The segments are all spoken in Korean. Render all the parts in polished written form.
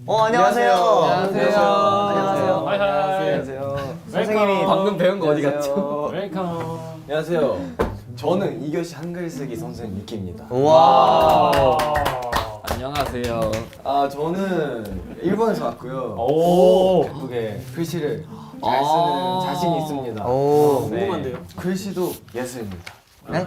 안녕하세요. 안녕하세요. 하이하이. 안녕하세요. 선생님이 방금 배운 거 어디 갔죠? 웰컴. 안녕하세요. 저는 이교시 한글 쓰기 선생님 유키입니다. 와. 안녕하세요. 저는 일본에서 왔고요. 오. 예쁘게 글씨를 잘 쓰는 자신이 있습니다. 오. 네. 궁금한데요? 글씨도 예술입니다. 네?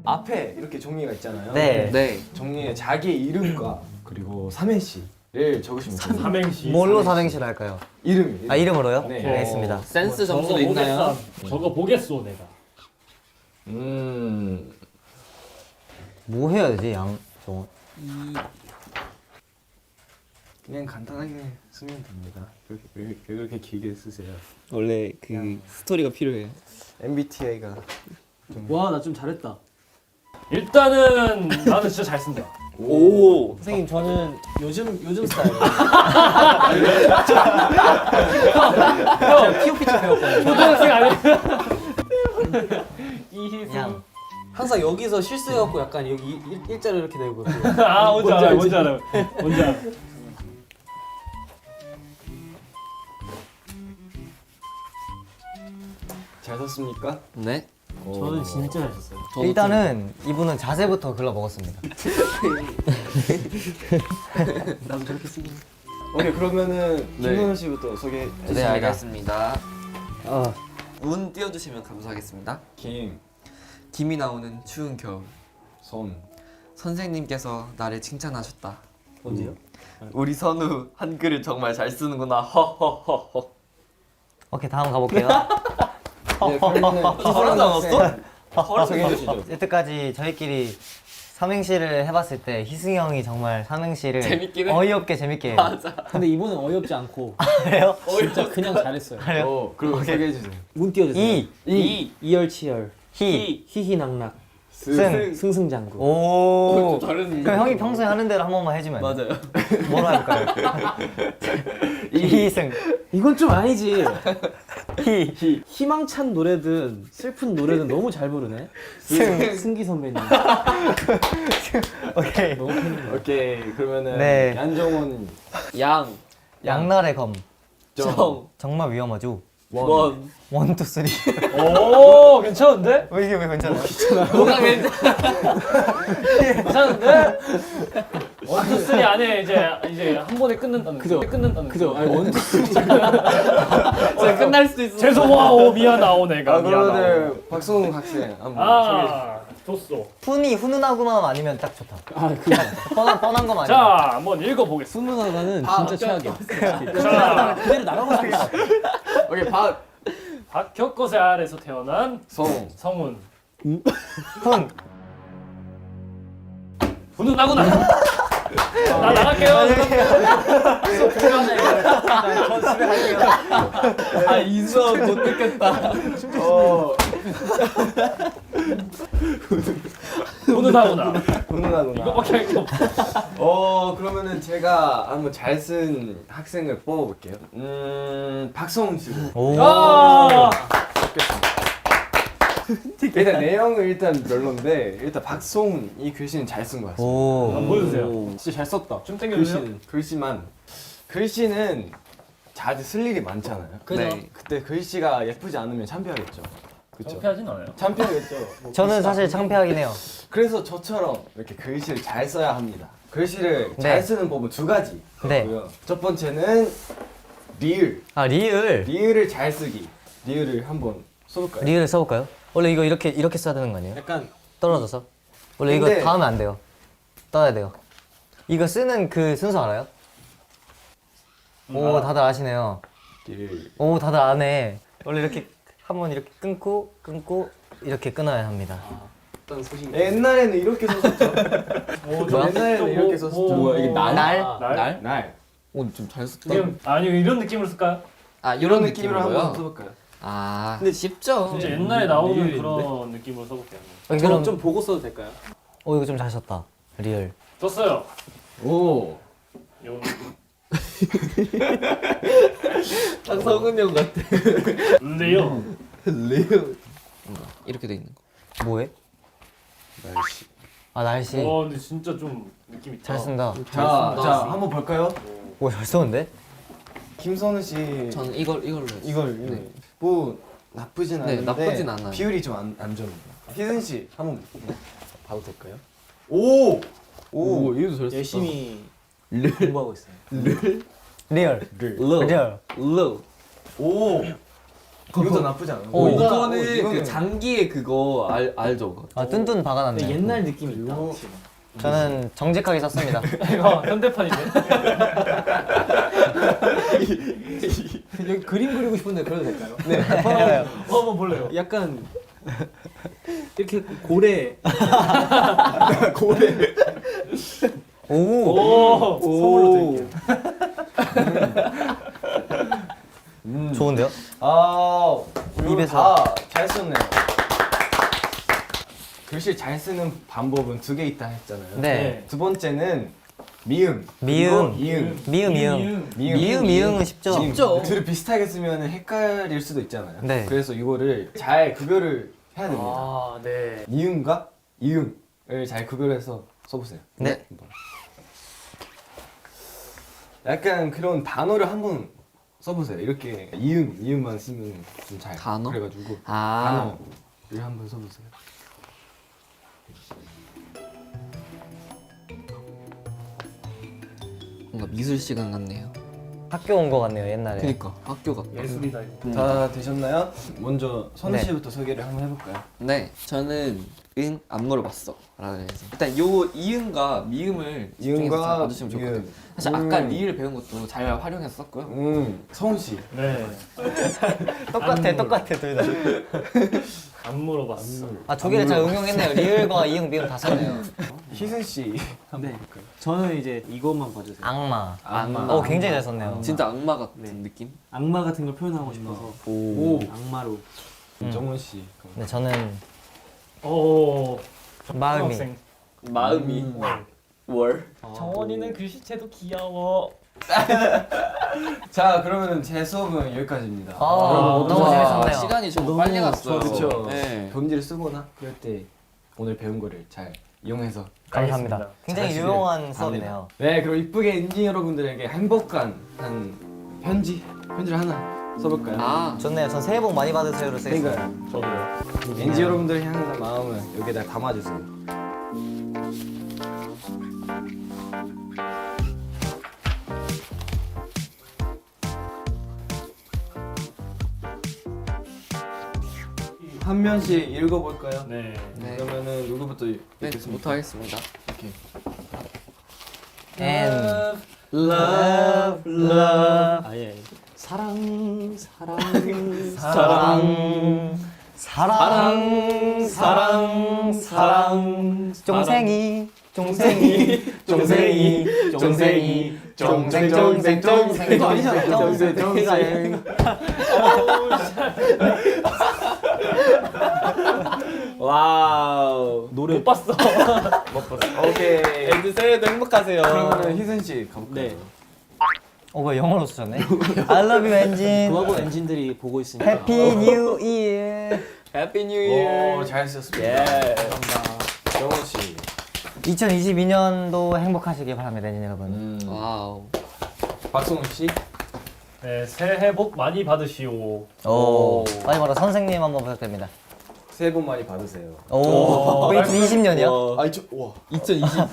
앞에 이렇게 종이가 있잖아요. 네. 네. 종이에 자기의 이름과 그리고 삼행시를 적으시면 됩니다. 삼행시. 뭘로 삼행시를 할까요? 이름. 아 이름으로요? 네. 알겠습니다. 센스 점수도 있나요? 저거 보겠소 내가. 뭐 해야 되지 양정원? 그냥 간단하게 쓰면 됩니다. 그렇게 길게 쓰세요. 원래 그 스토리가 필요해요. MBTI가 와, 나 좀 잘했다. 일단은 나는 진짜 잘 쓴다. 오. 선생님, 저는 요즘 스타일. 형 POP 좀 배웠거든요. 초등학생 아니야? 양. 항상 여기서 실수해갖고 약간 여기 일자로 이렇게 되고. 아 뭔지 알아. 뭔지 알아. 뭔지 알아. 잘 썼습니까? 네. 저는 진짜 잘 썼어요. 일단은 이분은 자세부터 글러 먹었습니다. 나도 저렇게 쓰긴. 오케이 그러면은 네. 김선우 씨부터 소개해 주세요. 네, 알겠습니다. 운 띄워주시면 감사하겠습니다. 김이 나오는 추운 겨울. 손. 선생님께서 나를 칭찬하셨다. 언제요? 우리 선우 한글을 정말 잘 쓰는구나. 허허허허. 오케이 다음 가볼게요. 네, 그러면은 바로 나왔어? 소개해 주시죠. 여태까지 저희끼리 삼행시를 해봤을 때 희승이 형이 정말 삼행시를 재밌긴 해. 어이없게 재밌게 해요. 맞아. 근데 이번엔 어이없지 않고 그래요? 진짜 그냥 잘했어요. 그리고 소개해 주세요. 문 띄워주세요. 이. 히, 희희낙낙. 승. 승승장구. 오. 다른. 그럼 형이 평소에 하는 대로 한 번만 해주면 안 돼요? 맞아요. 뭐로 할까요? 이승. 이건 좀 아니지. 히. 희망찬 노래든 슬픈 노래든 너무 잘 부르네. 승기 선배님. 오케이. 너무 팬이네. 오케이 그러면은 네. 양정원 양. 양날의 검. 정. 정말 위험하죠. 원. 원, 투, 쓰리. 오 괜찮은데? 왜 이게 왜 괜찮아요? 뭐가 괜찮아? 괜찮은데? 원투쓰리 안에 이제 한 번에 끊는다는 그죠. 끊는다는 그죠? 거. 아니 원투 진짜 끝날 수도 있어. 죄송하오 미안하오 내가 미안하오. 그러면은 박성웅 학생 한번 소개해 아 좋소. 푼이 훈훈하구만 아니면 딱 좋다. 아 그냥 뻔한 거만 아니면. 자 한번 읽어보겠습니다. 순누나가는 진짜 최악이야. 자 그대로 나가고 싶어. 오케이 박혁거세 아래에서 태어난 박성웅 성훈. 훈. 훈훈하구나. 나 나갈게요. 저 집에 갈게요. 아 인서 못 느꼈다. 훈훈하구나. 훈훈하구나. 이거밖에 할 게 없어. 그러면은 제가 한번 잘 쓴 학생을 뽑아볼게요. 박성웅 씨로. 오. 아 일단 내용은 일단 별론데 일단 박성웅 이 글씨는 잘 쓴 것 같습니다. 오. 한번 보여주세요. 진짜 잘 썼다. 좀 땡겨주세요. 글씨는 자주 쓸 일이 많잖아요. 그죠? 네. 그때 글씨가 예쁘지 않으면 창피하겠죠. 그렇죠. 창피하진 않아요. 창피하겠죠. 저는 사실 창피하긴 해요. 그래서 저처럼 이렇게 글씨를 잘 써야 합니다. 글씨를 네. 잘 쓰는 법은 두 가지. 네. 있고요. 첫 번째는 리을. 아 리을. 리을을 잘 쓰기. 리을을 한번 써볼까요? 리을을 써볼까요? 원래 이거 이렇게 써야 되는 거 아니에요? 약간 떨어져서? 원래 이거 근데- 닿으면 안 돼요. 떠야 돼요. 이거 쓰는 그 순서 알아요? 오 다들 아시네요. 리을. 오 다들 아네. 원래 이렇게 한번 이렇게 끊고 이렇게 끊어야 합니다. 어떤 소식. 옛날에는 이렇게 썼었죠. 뭐야? 옛날에는 이렇게 썼었죠. 뭐야, 이게 날? 날? 날. 오좀 잘 썼다. 지금 아니 이런 느낌으로 쓸까요? 아 이런 느낌으로 한번 써볼까요? 아 근데 쉽죠. 진짜 옛날에 나오는 그런 느낌으로 써볼게요. 여기 그럼 그럼 좀 보고 써도 될까요? 이거 좀 잘 썼다. 리을. 썼어요. 오. 요 딱 성은 형 같아. 레오. 리을. 이렇게 돼 있는 거. 뭐해? 날씨. 아 날씨. 와 근데 진짜 좀 느낌 있다. 잘 쓴다. 자, 한번 볼까요? 오 잘 썼는데? 김선우 씨. 저는 이걸로 했어요. 이걸 뭐 나쁘진 네, 않은데 나쁘진 않아요. 비율이 좀 안 좋은. 희승 씨 한번 봐도 될까요? 오! 오, 얘도 잘했어. 열심히 공부하고 있어요. 리얼. 리얼. 로. 오! 이것도 나쁘지 않아. 오, 이거는 이거는 그 장기의 그거 알죠? 그거? 아 뚠뚠 박아놨네. 옛날 느낌이 있다. 저는 정직하게 썼습니다. 이거 현대판인데. 여기 그림 그리고 싶은데 그려도 될까요? 한번 볼래요. 약간 이렇게 고래 오. 선물로 드릴게요. 좋은데요? 아, 입에서. 다잘 썼네요. 글씨 잘 쓰는 방법은 2개 있다 했잖아요. 네. 두 번째는 미음. 미음. 그리고 이응. 미음. 미음은 쉽죠. 둘이 비슷하게 쓰면 헷갈릴 수도 있잖아요. 네. 그래서 이거를 잘 구별을 해야 됩니다. 아 네. 미음과 이응을 잘 구별해서 써보세요. 네. 약간 그런 단어를 한번 써보세요. 이렇게 이응만 쓰면 좀 잘. 단어? 그래가지고 아. 단어를 한번 써보세요. 뭔가 미술 시간 같네요. 학교 온 거 같네요 옛날에. 그니까 학교 같다. 예술이다 이거. 다 되셨나요? 먼저 선우 네. 씨부터 소개를 한번 해볼까요? 네, 저는 안 물어봤어. 라고 해서 일단 요 이응과 미음을 이응과 봐주시면 좋거든요. 미음. 사실 아까 리을 배운 것도 잘 활용해서 썼고요. 성훈 씨. 네. 똑같아 둘 다. 안 물어봤어. 아 두 개를 잘 응용했네요. 리얼과 이응 미음 다 썼네요. 희승 씨. 네. 저는 이제 이것만 봐주세요. 악마. 악마. 오 굉장히 잘 썼네요. 진짜 악마 같은 네. 느낌? 악마 같은 걸 표현하고 싶어서 오. 악마로. 정원 씨. 네 저는 오. 마음이. 학생. 마음이 월. 정원이는 글씨체도 귀여워. 자, 그러면 제 수업은 여기까지입니다. 아, 너무 재밌었네요. 시간이 정말 빨리 갔어요. 그렇죠. 네. 본지를 쓰거나 그럴 때 오늘 배운 거를 잘 이용해서. 감사합니다. 알겠습니다. 굉장히 잘 유용한 쓰길 수업이네요. 네, 그럼 이쁘게 엔진 여러분들에게 행복한 한 편지를 하나 써볼까요? 아, 좋네요. 전 새해 복 많이 받으세요로 쓰겠습니다. 그러니까 저도요. 엔지 여러분들 향한 마음을 여기다 담아주세요. 한 면씩 읽어볼까요? 네. 네. 그러면은 누구부터 네, 읽겠습니까? 저부터 하겠습니다. And Love, 아 예. 사랑 사랑 쫑생이 이거 아니잖아. 와우. 노래 못 봤어. 오케이. 엔드 새해도 행복하세요. 그러면은 희선 씨 가볼까요? 네. 왜 영어로 쓰셨네? I love you 엔진. 그하고 엔진들이 보고 있으니까. Happy New Year. 해피 뉴 이어. 오, 잘 쓰셨습니다. 예. 정원 씨. 2022년도 행복하시길 바랍니다, 엔진 여러분. 와우. 박성훈 씨. 네, 새해 복 많이 받으시오. 오. 마지막으로 선생님 한번 부탁드립니다. 새해 복 많이 받으세요. 오. 2020년이요? 아이 저 와. 2020년.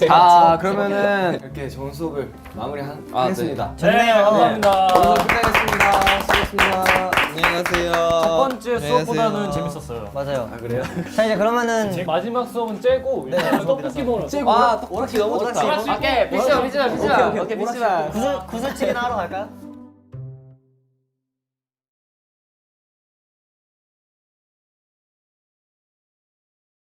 아, 그러면은 이렇게 좋은 수업을 마무리하겠습니다. 좋네요. 감사합니다. 오늘 고생하셨습니다. 수고하셨습니다. 안녕히 가세요. 첫 번째 수업보다는 재밌었어요. 맞아요. 아, 그래요? 자 이제 그러면은 제 마지막 수업은 째고 떡볶이 먹으러 와, 아, 떡볶이 너무 좋다. 오케이, 오케이, PC방. 구슬치기나 하러 갈까요?